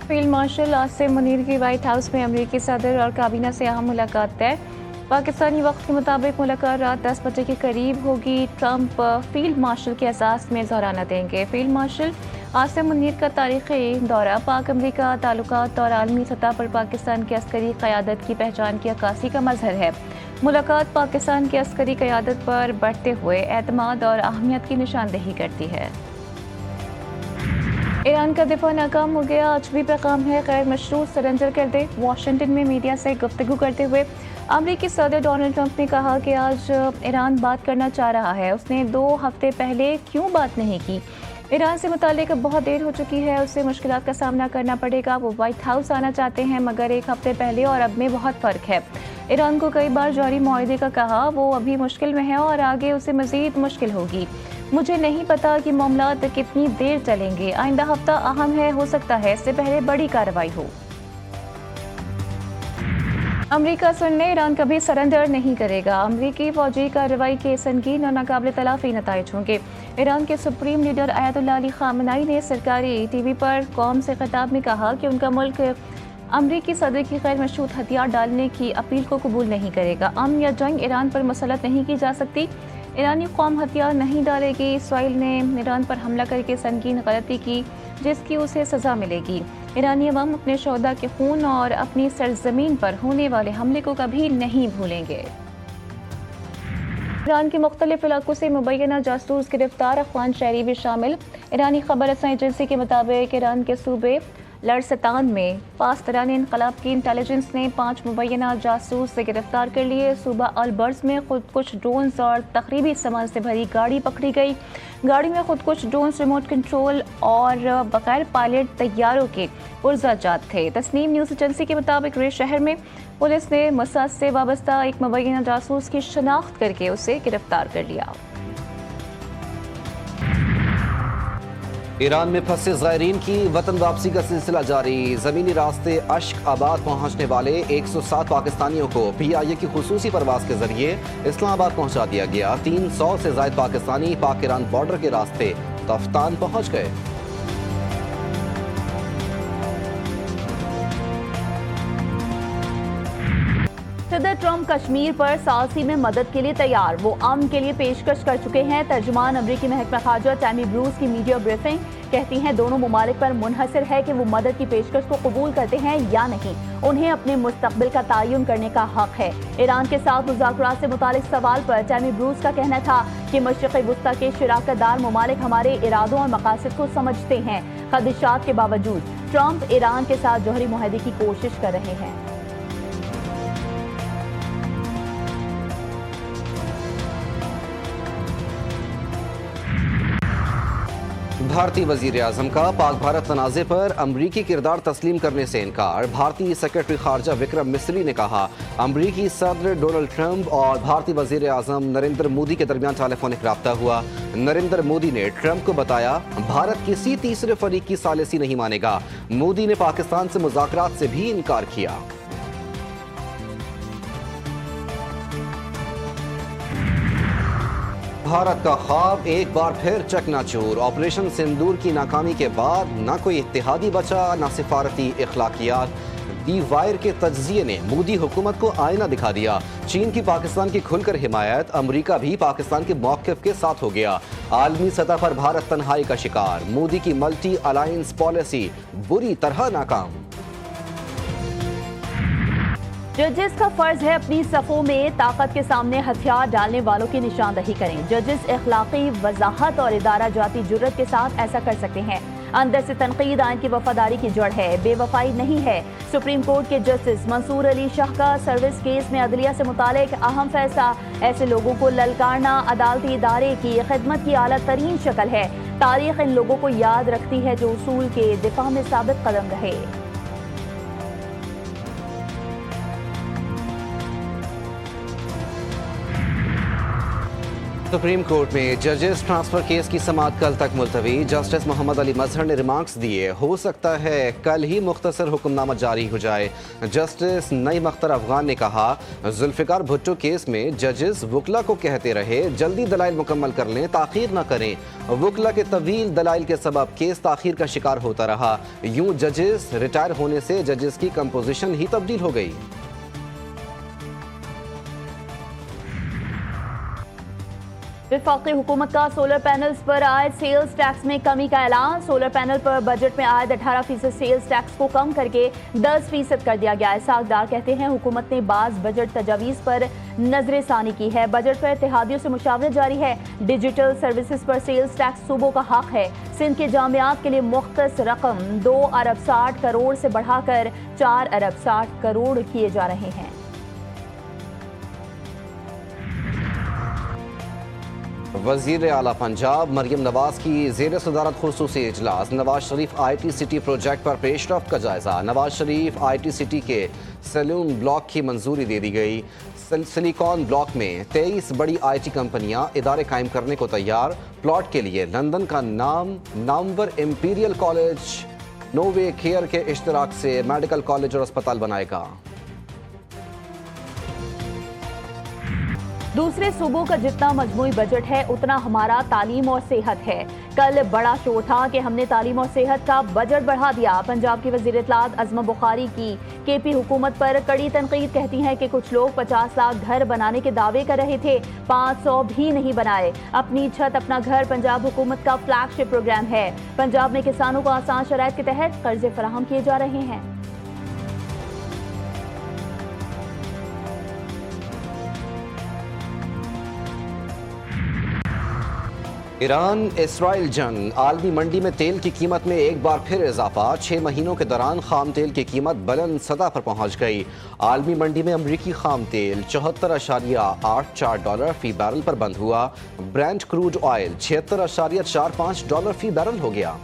Field marshal Asim Munir की white house में अमेरिकी सदर और काबीना से अहम मुलाकात तय। पाकिस्तानी वक्त के मुताबिक मुलाकात रात 10 बजे के करीब होगी। ट्रंप फील्ड मार्शल के एहसास में दोहराना देंगे। फील्ड मार्शल आसिम मुनीर का तारीखी दौरा पाक अमरीका ताल्लुकात और आलमी सतह पर पाकिस्तान की अस्करी क़यादत की पहचान की अक्कासी का मजहर है। मुलाकात पाकिस्तान की अस्करी क़यादत पर बढ़ते हुए एतमाद और अहमियत की निशानदेही करती है। ईरान का दिफा नाकाम हो गया, आज भी पैगाम है गैर मशरूत सरेंडर कर दे। वाशिंगटन में मीडिया से गुफ्तगू करते हुए अमरीकी सदर डोनाल्ड ट्रंप ने कहा कि आज ईरान बात करना चाह रहा है। उसने 2 हफ्ते पहले क्यों बात नहीं की? ईरान से मुताल्लिक बहुत देर हो चुकी है, उससे मुश्किलात का सामना करना पड़ेगा। वो व्हाइट हाउस आना चाहते हैं, मगर 1 हफ्ते पहले और अब में बहुत फ़र्क है। ईरान को कई बार जारी मुआहदे का कहा, वो अभी मुश्किल में है और आगे उसे मज़ीद मुश्किल होगी। मुझे नहीं पता कि मामलात कितनी देर चलेंगे। आइंदा हफ्ता अहम है, हो सकता है इससे पहले बड़ी कार्रवाई हो। अमरीका सुनने ईरान कभी सरेंडर नहीं करेगा। अमरीकी फौजी कार्रवाई के संगीन और नाकाबिल तलाफी नताइज होंगे। ईरान के सुप्रीम लीडर आयतुल्लाह अली खामनाई ने सरकारी टीवी पर कौम से खिताब में कहा कि उनका मुल्क अमरीकी सदर की गैर मशरूत हथियार डालने की अपील को कबूल नहीं करेगा। अमन या जंग ईरान पर मुसलत नहीं की जा सकती। ईरानी कौम हथियार नहीं डालेगी। इसराइल ने ईरान पर हमला करके संगीन गलती की, जिसकी उसे सजा मिलेगी। ईरानी अवाम अपने शोहदा के खून और अपनी सरजमीन पर होने वाले हमले को कभी नहीं भूलेंगे। ईरान के मुख्तलिफ इलाकों से मुबैना जासूस गिरफ्तार, अफगान शहरी भी शामिल। ईरानी खबर रसां एजेंसी के मुताबिक ईरान के सूबे लरसतान में पासदारान इनकलाब की इंटेलिजेंस ने 5 मुबैना जासूस से गिरफ्तार कर लिए। सूबा अलबर्ज में खुद कुछ ड्रोन्स और तकरीबी सामान से भरी गाड़ी पकड़ी गई। गाड़ी में खुद कुछ ड्रोन्स, रिमोट कंट्रोल और बगैर पायलट तैयारों के पुर्जाजात थे। तस्नीम न्यूज़ एजेंसी के मुताबिक रे शहर में पुलिस ने मसाद से वाबस्ता एक मुबैना जासूस की शनाख्त करके उसे गिरफ्तार कर लिया। ईरान में फंसे ज़ायरीन की वतन वापसी का सिलसिला जारी। ज़मीनी रास्ते अश्क आबाद पहुंचने वाले 107 पाकिस्तानियों को PIA की खुसूसी परवाज के जरिए इस्लामाबाद पहुंचा दिया गया। 300 से ज़ायद पाकिस्तानी पाक ईरान बॉर्डर के रास्ते तफ्तान पहुंच गए। सदर ट्रंप कश्मीर पर सालसी में मदद के लिए तैयार, वो अमन के लिए पेशकश कर चुके हैं। तर्जुमान अमरीकी महकमा खारजा टैमी ब्रूस की मीडिया ब्रीफिंग कहती हैं दोनों मुमालिक पर मुनहसर है कि वो मदद की पेशकश को कबूल करते हैं या नहीं। उन्हें अपने मुस्तकबिल का तयन करने का हक है। ईरान के साथ मुज़ाकरात से मुतालिक सवाल पर टैमी ब्रूस का कहना था कि मशरिक़ वुस्ता के शराकतदार मुमालिक हमारे इरादों और मकासद को समझते हैं। खदशात के बावजूद ट्रंप ईरान के साथ जौहरी मुआहदे की कोशिश कर रहे हैं। भारतीय वजीर आजम का पाक भारत तनाज़े पर अमरीकी किरदार तस्लीम करने से इनकार। भारतीय सेक्रेटरी खारजा विक्रम मिस्री ने कहा अमरीकी सदर डोनाल्ड ट्रंप और भारतीय वजीर आजम नरेंद्र मोदी के दरमियान टेलीफोनिक रब्ता हुआ। नरेंद्र मोदी ने ट्रंप को बताया भारत किसी तीसरे फरीक की सालिसी नहीं मानेगा। मोदी ने पाकिस्तान से मुज़ाकरात से भी इनकार किया। भारत का ख्वाब एक बार फिर चकनाचूर। ऑपरेशन सिंदूर की नाकामी के बाद न कोई इत्तेहादी बचा, न सिफारती इखलाकियात। दी वायर के तज्जिए ने मोदी हुकूमत को आईना दिखा दिया। चीन की पाकिस्तान की खुलकर हिमायत, अमरीका भी पाकिस्तान के मौक़िफ़ के साथ हो गया। आलमी सतह पर भारत तन्हाई का शिकार। मोदी की मल्टी अलायंस पॉलिसी बुरी तरह नाकाम। जजेस का फर्ज है अपनी सफ़ों में ताकत के सामने हथियार डालने वालों की निशानदही करें। जजेस अखलाकी वजाहत और इदारा जाती जुर्रत के साथ ऐसा कर सकते हैं। अंदर से तनकीद आइन की वफादारी की जड़ है, बेवफाई नहीं है। सुप्रीम कोर्ट के जस्टिस मंसूर अली शाह का सर्विस केस में अदलिया से मुतालिक अहम फैसला। ऐसे लोगों को ललकारना अदालती इदारे की खिदमत की आला तरीन शक्ल है। तारीख इन लोगों को याद रखती है जो उसूल के दिफा में साबित कदम रहे। सुप्रीम कोर्ट में जजेस ट्रांसफर केस की समाअत कल तक मुलतवी। जस्टिस मोहम्मद अली मजहर ने रिमार्क्स दिए, हो सकता है कल ही मुख्तसर हुक्मनामा जारी हो जाए। जस्टिस नईम अख्तर अफगान ने कहा, जुल्फिकार भुट्टो केस में जजेस वकला को कहते रहे जल्दी दलाइल मुकम्मल कर लें, ताखीर न करें। वकला के तवील दलाइल के सबब केस ताखीर का शिकार होता रहा। यूं जजेस रिटायर होने से जजेस की कंपोजिशन ही तब्दील हो गई। वफाकी हुकूमत का सोलर पैनल्स पर आयद सेल्स टैक्स में कमी का ऐलान। सोलर पैनल पर बजट में आयद 18% सेल्स टैक्स को कम करके 10% कर दिया गया है। सागदार कहते हैं हुकूमत ने बाज बजट तजावीज़ पर नजरसानी की है। बजट पर इत्तेहादियों से मुशावरत जारी है। डिजिटल सर्विसेज पर सेल्स टैक्स सूबों का हक है। सिंध के जामियात के लिए मुख्तस रकम 2 अरब 60 करोड़ से बढ़ाकर 4 अरब 60 करोड़ किए जा रहे हैं। वज़ीर आला पंजाब मरियम नवाज की ज़ेर सदारत खुसूसी इजलास। Nawaz Sharif IT city project पर पेशरफ्त का जायजा। नवाज शरीफ IT सिटी के सैलून ब्लॉक की मंजूरी दे दी गई। सिलिकॉन ब्लॉक में 23 बड़ी IT कंपनियां इदारे कायम करने को तैयार। प्लॉट के लिए लंदन का Namvar imperial college no way care के इश्तराक से मेडिकल कॉलेज और अस्पताल बनाएगा। दूसरे सूबों का जितना मजमूई बजट है उतना हमारा तालीम और सेहत है। कल बड़ा शोर था कि हमने तालीम और सेहत का बजट बढ़ा दिया। पंजाब की वज़ीर इत्तलात अज़मा बुखारी की KP हुकूमत पर कड़ी तनकीद। कहती हैं कि कुछ लोग 50 लाख घर बनाने के दावे कर रहे थे, 500 भी नहीं बनाए। अपनी छत अपना घर पंजाब हुकूमत का फ्लैगशिप प्रोग्राम है। पंजाब में किसानों को आसान शराइत के तहत कर्जे फराहम किए जा रहे हैं। ईरान इसराइल जंग। आलमी मंडी में तेल की कीमत में एक बार फिर इजाफा। 6 महीनों के दौरान खाम तेल की कीमत बुलंद सतह पर पहुंच गई। आलमी मंडी में अमरीकी खाम तेल 74.84 डॉलर फी बैरल पर बंद हुआ। ब्रेंट क्रूड ऑयल 76.45 डॉलर फी बैरल हो गया।